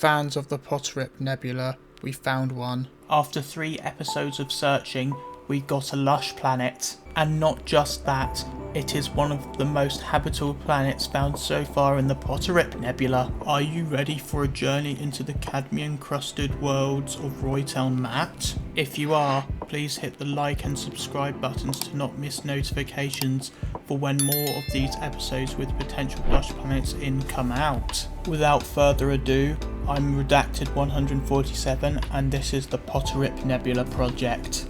Fans of the Potterip Nebula, we found one. After 3 episodes of searching, we got a lush planet. And not just that, it is one of the most habitable planets found so far in the Potterip Nebula. Are you ready for a journey into the cadmium-crusted worlds of Roytown Mat? If you are, please hit the like and subscribe buttons to not miss notifications for when more of these episodes with potential lush planets in come out. Without further ado, I'm Redacted 147 and this is the Potterip Nebula project.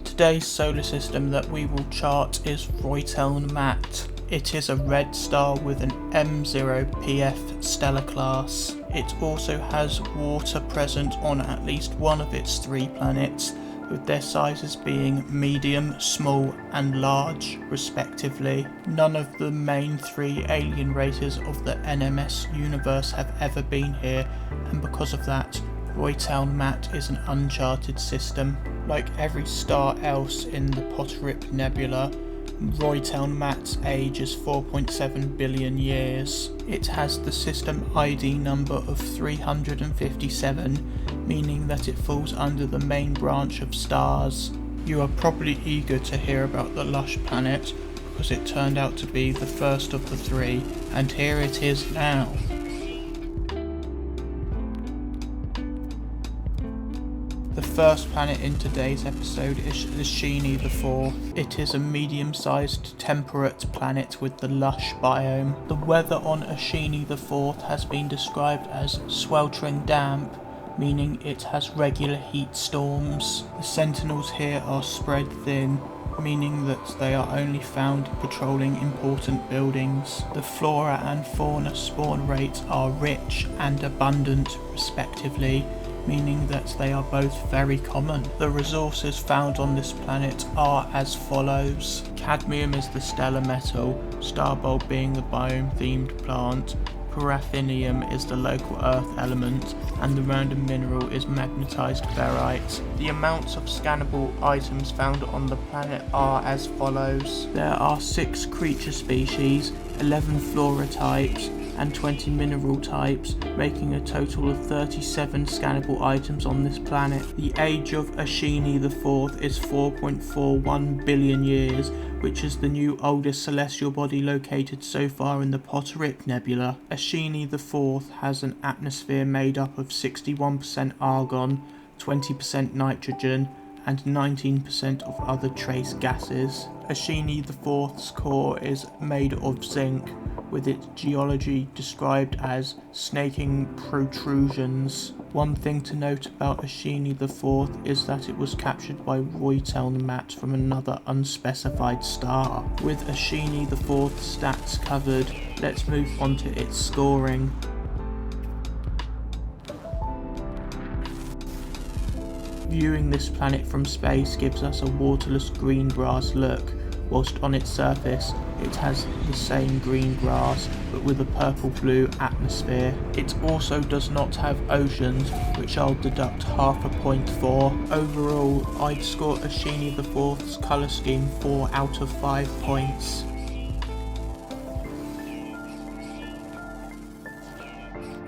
Today's solar system that we will chart is Roytown Mat. It is a red star with an M0PF stellar class. It also has water present on at least one of its 3 planets, with their sizes being medium, small and large respectively. None of the main 3 alien races of the NMS universe have ever been here, and because of that, Roytown Mat is an uncharted system. Like every star else in the Potterip Nebula, Roytown Mat's age is 4.7 billion years. It has the system ID number of 357, meaning that it falls under the main branch of stars. You are probably eager to hear about the lush planet, because it turned out to be the first of the 3, and here it is now. The first planet in today's episode is Ashini IV. It is a medium-sized temperate planet with the lush biome. The weather on Ashini IV has been described as sweltering damp, meaning it has regular heat storms. The sentinels here are spread thin, meaning that they are only found patrolling important buildings. The flora and fauna spawn rates are rich and abundant respectively, meaning that they are both very common. The resources found on this planet are as follows. Cadmium is the stellar metal, starbulb being the biome-themed plant, paraffinium is the local earth element, and the random mineral is magnetized ferrite. The amounts of scannable items found on the planet are as follows. There are 6 creature species, 11 flora types, and 20 mineral types, making a total of 37 scannable items on this planet. The age of Ashini IV is 4.41 billion years, which is the new oldest celestial body located so far in the Potterip Nebula. Ashini IV has an atmosphere made up of 61% argon, 20% nitrogen, and 19% of other trace gases. Ashini IV's core is made of zinc, with its geology described as snaking protrusions. One thing to note about Ashini IV is that it was captured by Roytown Mat from another unspecified star. With Ashini IV's stats covered, let's move on to its scoring. Viewing this planet from space gives us a waterless green grass look, whilst on its surface it has the same green grass but with a purple-blue atmosphere. It also does not have oceans, which I'll deduct half a point for. Overall, I'd score Ashini IV's colour scheme 4 out of 5 points.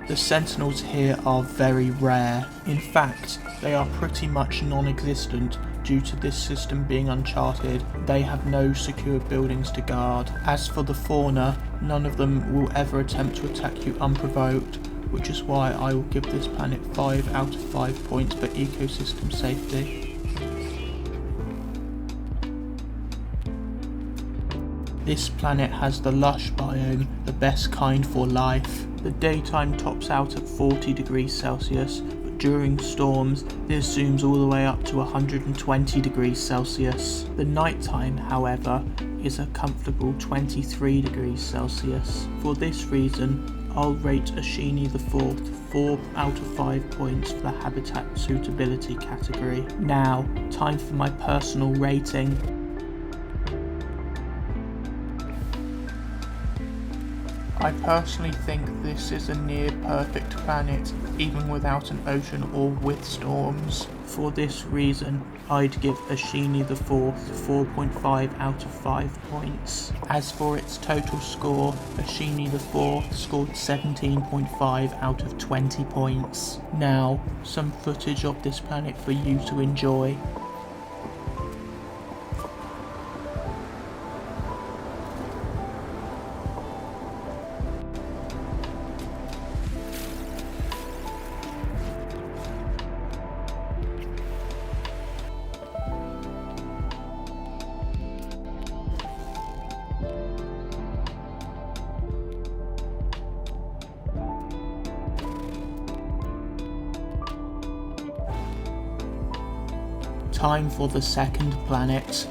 The sentinels here are very rare. In fact, they are pretty much non-existent due to this system being uncharted. They have no secure buildings to guard. As for the fauna, none of them will ever attempt to attack you unprovoked, which is why I will give this planet 5 out of 5 points for ecosystem safety. This planet has the lush biome, the best kind for life. The daytime tops out at 40 degrees Celsius, but during storms this zooms all the way up to 120 degrees Celsius. The nighttime, however, is a comfortable 23 degrees Celsius. For this reason, I'll rate Ashini IV 4 out of 5 points for the habitat suitability category. Now, time for my personal rating. I personally think this is a near perfect planet, even without an ocean or with storms. For this reason, I'd give Ashini IV 4.5 out of 5 points. As for its total score, Ashini IV scored 17.5 out of 20 points. Now, some footage of this planet for you to enjoy. Time for the second planet.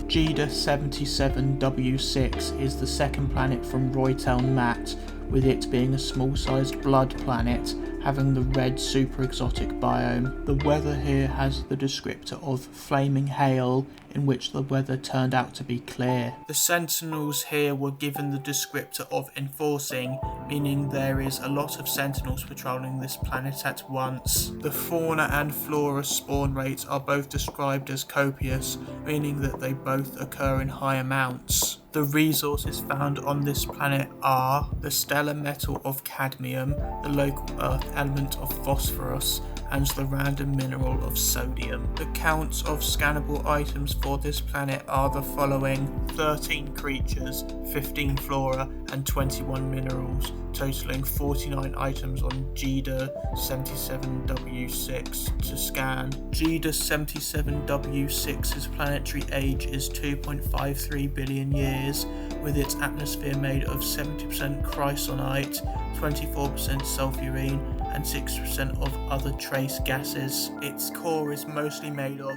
Jida 77W6 is the second planet from Roytel Mat, with it being a small-sized blood planet, having the red super exotic biome. The weather here has the descriptor of flaming hail, in which the weather turned out to be clear. The sentinels here were given the descriptor of enforcing, meaning there is a lot of sentinels patrolling this planet at once. The fauna and flora spawn rates are both described as copious, meaning that they both occur in high amounts. The resources found on this planet are the stellar metal of cadmium, the local earth element of phosphorus, and the random mineral of sodium. The counts of scannable items for this planet are the following: 13 creatures, 15 flora, and 21 minerals, totaling 49 items on Jida 77W6 to scan. Jida 77W6's planetary age is 2.53 billion years, with its atmosphere made of 70% chrysonite, 24% sulfurine, and 6% of other trace gases. Its core is mostly made of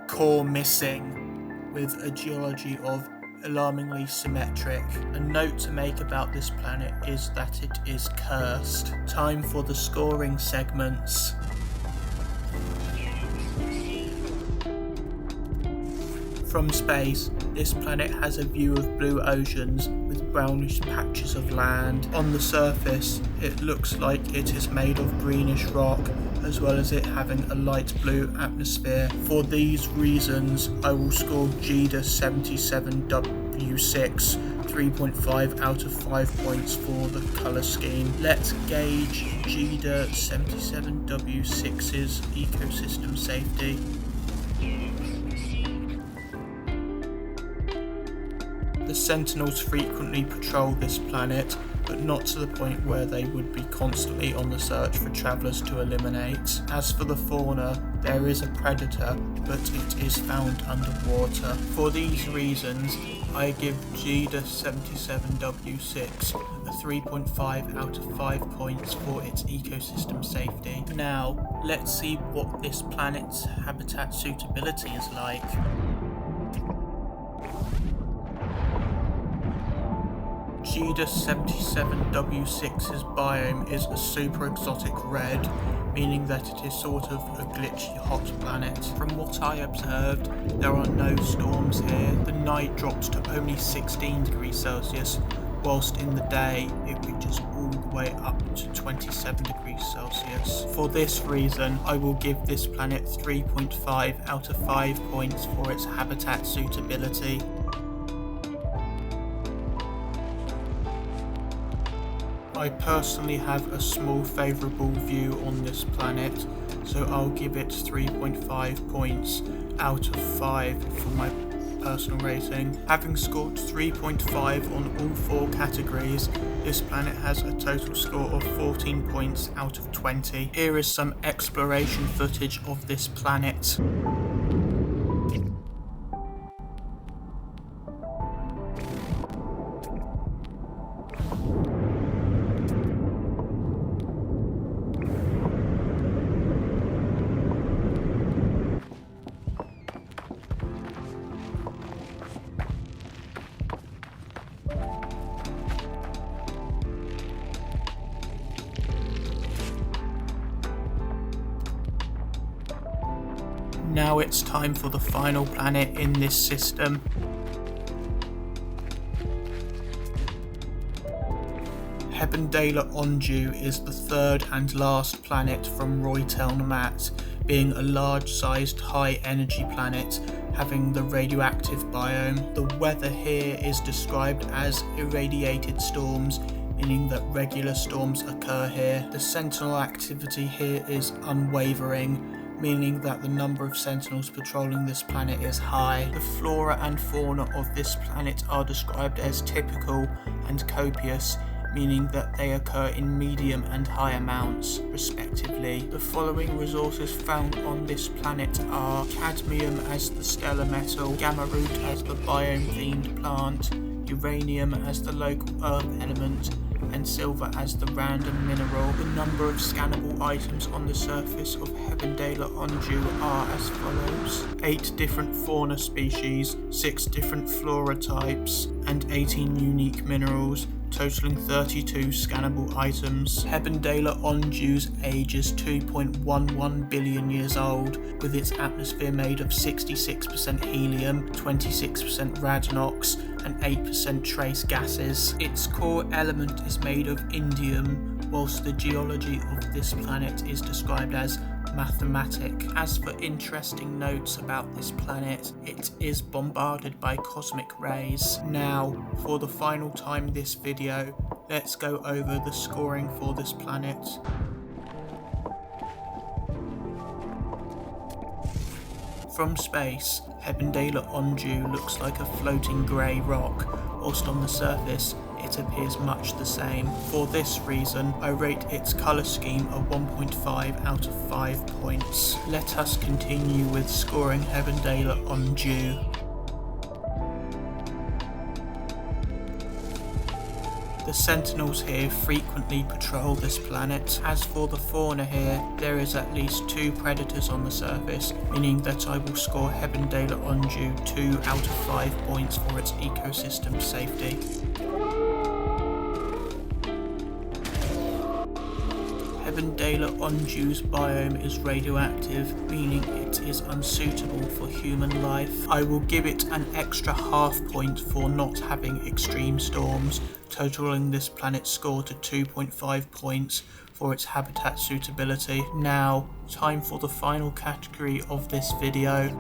core missing, with a geology of alarmingly symmetric. A note to make about this planet is that it is cursed. Time for the scoring segments. From space, this planet has a view of blue oceans with brownish patches of land. On the surface, it looks like it is made of greenish rock, as well as it having a light blue atmosphere. For these reasons, I will score Jida 77W6 3.5 out of 5 points for the colour scheme. Let's gauge Jida 77W6's ecosystem safety. The Sentinels frequently patrol this planet, but not to the point where they would be constantly on the search for travellers to eliminate. As for the fauna, there is a predator, but it is found underwater. For these reasons, I give Jida 77W6 a 3.5 out of 5 points for its ecosystem safety. Now, let's see what this planet's habitat suitability is like. Jida 77W6's biome is a super exotic red, meaning that it is sort of a glitchy hot planet. From what I observed, there are no storms here. The night drops to only 16 degrees Celsius, whilst in the day it reaches all the way up to 27 degrees Celsius. For this reason, I will give this planet 3.5 out of 5 points for its habitat suitability. I personally have a small favourable view on this planet, so I'll give it 3.5 points out of 5 for my personal rating. Having scored 3.5 on all 4 categories, this planet has a total score of 14 points out of 20. Here is some exploration footage of this planet. Now it's time for the final planet in this system. Hebendala Onju is the third and last planet from Roytelnamat, being a large-sized high-energy planet having the radioactive biome. The weather here is described as irradiated storms, meaning that regular storms occur here. The sentinel activity here is unwavering, meaning that the number of sentinels patrolling this planet is high. The flora and fauna of this planet are described as typical and copious, meaning that they occur in medium and high amounts, respectively. The following resources found on this planet are cadmium as the stellar metal, gamma root as the biome-themed plant, uranium as the local earth element, and silver as the random mineral. The number of scannable items on the surface of Hebendala Onju are as follows: 8 different fauna species, 6 different flora types, and 18 unique minerals, totaling 32 scannable items. Hebendala Onju's age is 2.11 billion years old, with its atmosphere made of 66% helium, 26% radnox, and 8% trace gases. Its core element is made of indium, whilst the geology of this planet is described as mathematic. As for interesting notes about this planet, it is bombarded by cosmic rays. Now, for the final time this video, let's go over the scoring for this planet. From space, Hebendala Onju looks like a floating grey rock, whilst on the surface it appears much the same. For this reason, I rate its colour scheme a 1.5 out of 5 points. Let us continue with scoring Hebendala Onju. The sentinels here frequently patrol this planet. As for the fauna here, there is at least 2 predators on the surface, meaning that I will score Hebendala Onju 2 out of 5 points for its ecosystem safety. Hebendala Onju's biome is radioactive, meaning it is unsuitable for human life. I will give it an extra half point for not having extreme storms, totaling this planet's score to 2.5 points for its habitat suitability. Now, time for the final category of this video.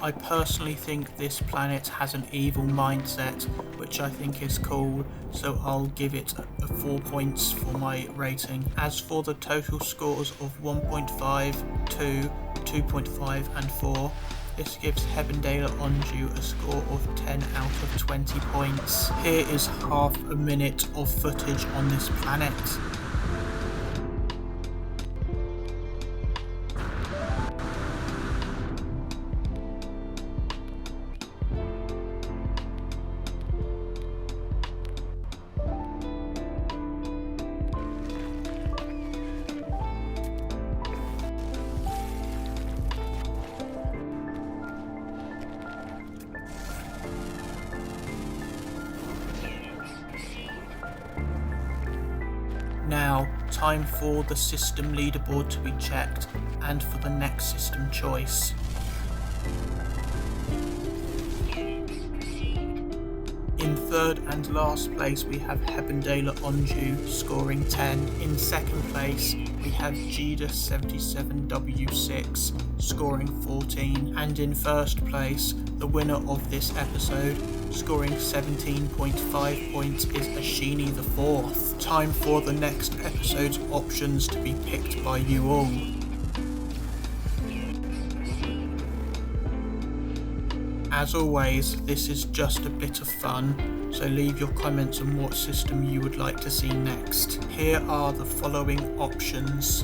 I personally think this planet has an evil mindset, which I think is cool, so I'll give it a 4 points for my rating. As for the total scores of 1.5, 2, 2.5 and 4, this gives Hebendala Onju a score of 10 out of 20 points. Here is half a minute of footage on this planet. Now, time for the system leaderboard to be checked, and for the next system choice. In third and last place we have Hebendala Onju scoring 10. In second place we have Jeda 77W6 scoring 14. And in first place, the winner of this episode, scoring 17.5 points, is Ashini the Fourth. Time for the next episode's options to be picked by you all. As always, this is just a bit of fun, so leave your comments on what system you would like to see next. Here are the following options.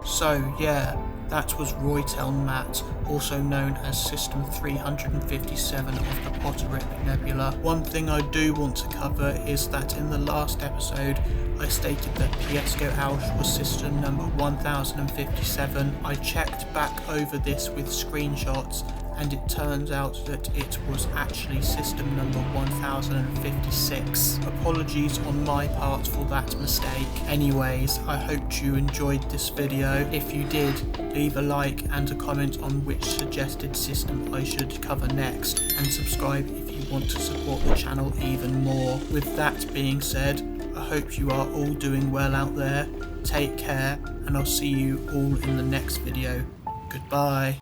So yeah, that was Roytel Matt, also known as System 357 of the Potterick Nebula. One thing I do want to cover is that in the last episode I stated that Piesco Alch was system number 1057. I checked back over this with screenshots and it turns out that it was actually system number 1056. Apologies on my part for that mistake. Anyways, I hope you enjoyed this video. If you did, leave a like and a comment on which suggested system I should cover next, and subscribe if you want to support the channel even more. With that being said, I hope you are all doing well out there. Take care, and I'll see you all in the next video. Goodbye.